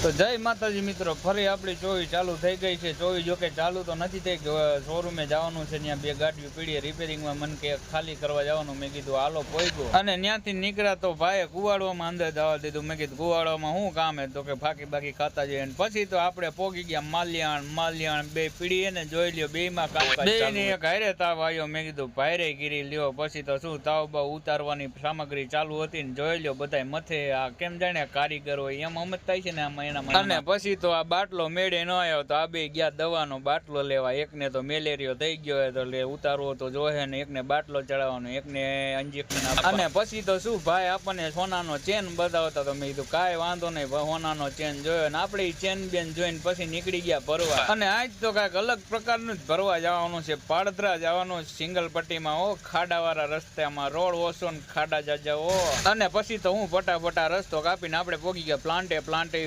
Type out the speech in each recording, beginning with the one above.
તો જય માતાજી મિત્રો, ફરી આપણી ચોવી ચાલુ થઈ ગઈ છે। ચોવી જો કે ચાલુ તો નથી થઈ, શોરૂમે જવાનું છે। ત્યાં બે ગાડીઓ પીડી રિપેરિંગમાં, મન કે ખાલી કરવા જવાનું। મેં કીધું હાલો પોઈગો, અને ત્યાંથી નીકળ્યા તો ભાઈએ કુવાડવામાં અંદર જવા દીધું। મેં કીધું કુવાડવામાં શું કામ હે, તો કે ફાકી બાકી ખાતા જઈએ। પછી તો આપણે પોગી ગયા માલિયાણ બે પીડી એને જોઈ લ્યો, બે માં કામ બે એક હારે તાવ આવ્યો। મેં કીધું ભાઈરે ગીરી લ્યો। પછી તો શું તાવ બાવ ઉતારવાની સામગ્રી ચાલુ હતી ને જોઈ લ્યો બધાય મથે આ કેમ જાણે કારીગર હોય એમ અમત થાય છે ને આમાં। અને પછી તો આ બાટલો મેળે ન આવ્યો તો આ બે ગયા દવાનો બાટલો લેવા। એકને તો મેલેરિયો થઈ ગયો હોય તો ઉતારવો તો જોહે ને, એકને બાટલો ચડાવવાનો, એકને ઇન્જેક્શન આપવાનું। અને પછી તો શું ભાઈ આપણને સોનાનો ચેન બતાવતા, તો મેં કીધું કાંઈ વાંધો નહીં, સોનાનો ચેન જોયો ને આપણે ચેન બેન જોઈને પછી નીકળી ગયા ભરવા। અને આજ તો કાંઈક અલગ પ્રકારનું જ ભરવા જવાનું છે, પાડધરા જવાનું સિંગલ પટ્ટીમાં હો, ખાડાવાળા રસ્તામાં, રોડ ઓછો ને ખાડા જાજા હો। અને પછી તો હું ફટાફટા રસ્તો કાપીને આપણે પોગી ગયા પ્લાન્ટે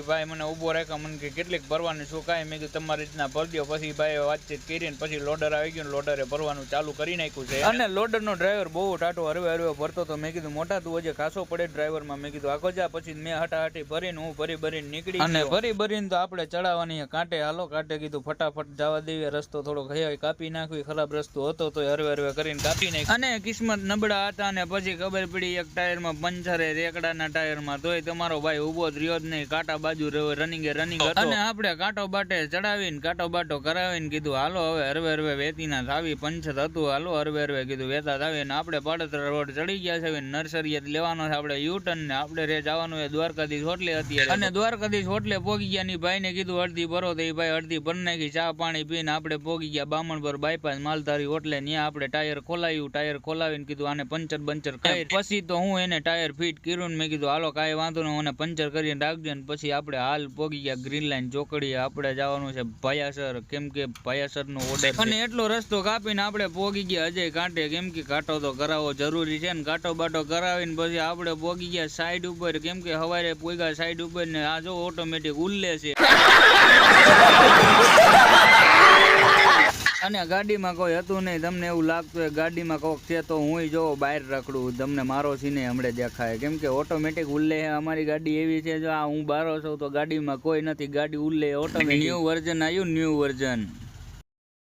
ભાઈ મને ઉભો રાખ્યો, મને કે કેટલીક ભરવાની શું કાંઈ? મેં કીધું તમારી રીતના ભરી દો। પછી ભાઈ વાતચીત કરીને પછી લોડર આવી ગયું, લોડરે ભરવાનું ચાલુ કરી નાખ્યું છે। અને લોડરનો ડ્રાઈવર બહુ ટાટો હરવે ભરતો તો મેં કીધું મોટા તું હજી ખાસો પડે ડ્રાઈવરમાં। મેં કીધું આગળ જા। પછી મેં હટાહટી ભરીને હું ભરીને નીકળી, અને ભરીને તો આપણે ચડાવવાની કાંટે હાલો કાંટે કીધું ફટાફટ જવા દેવી। રસ્તો થોડો કાપી નાખવી, ખરાબ રસ્તો હતો તો હરવે કરીને કાપી નાખી। અને કિસ્મત નબળા હતા ને પછી ખબર પડી એક ટાયરમાં પંચર, રેકડાના ટાયરમાં, તોય તમારો ભાઈ ઉભો જ રહ્યો જ નહીં, કાંટા બાજુ રનિંગ હતો। અને આપણે કાંટો બાટે ચડાવીને કાંટો બાટો કરાવીને કીધું હાલો હવે હરવે વેતીના થાવી, પંચર હતું હાલો હરવે કીધું વેતા થાવી। ને આપણે પાડતરા રોડ ચડી ગયા છે, નર્સરી લેવાનો છે આપણે યુટર્ન ને આપણે રે જવાનું છે દ્વારકાધીશ હોટલે અત્યારે। અને દ્વારકાધીશ હોટલે પોગી ગયા ની ભાઈ ને કીધું અડધી ભરો, તો એ ભાઈ અડધી ભરી નાખી, ચા પાણી પીને આપણે પોગી ગયા બામણપર બાયપાસ માલધારી હોટલે। ત્યાં આપણે ટાયર ખોલાવીને કીધું આને પંચર કરી, પછી તો હું એને ટાયર ફિટ કર્યું। મેં કીધું હાલો કાંઈ વાંધો નહીં, મને પંચર કરીને રાખજો ને પછી આપણે હાલ પોગી ગયા ગ્રીન લાઈન ચોકડીએ। આપણે જવાનું છે ભાયાસર, કેમ કે ભાયાસર નો ઓર્ડર, અને એટલો રસ્તો કાપીને આપણે પોગી ગયા અજય કાંટે, કેમ કે કાંટો તો કરાવવો જરૂરી છે ને। કાંટો બાટો કરાવીને પછી આપણે પોગી ગયા સાઈડ ઉપર, કેમ કે હવારે પોગ્યા સાઈડ ઉપર ને આ જો ઓટોમેટિક ઉલ્લે છે। અને ગાડીમાં કોઈ હતું નહીં, તમને એવું લાગતું હોય ગાડીમાં કોક છે તો હું જો બહાર રખડું, તમને મારો સીને હમણાં દેખાય, કેમ કે ઓટોમેટિક ઉલ્લે છે અમારી ગાડી એવી છે। જો આ હું બારો છું તો ગાડીમાં કોઈ નથી, ગાડી ઉલ્લે ઓટોમેટિક। ન્યૂ વર્ઝન આવ્યું, ન્યૂ વર્ઝન।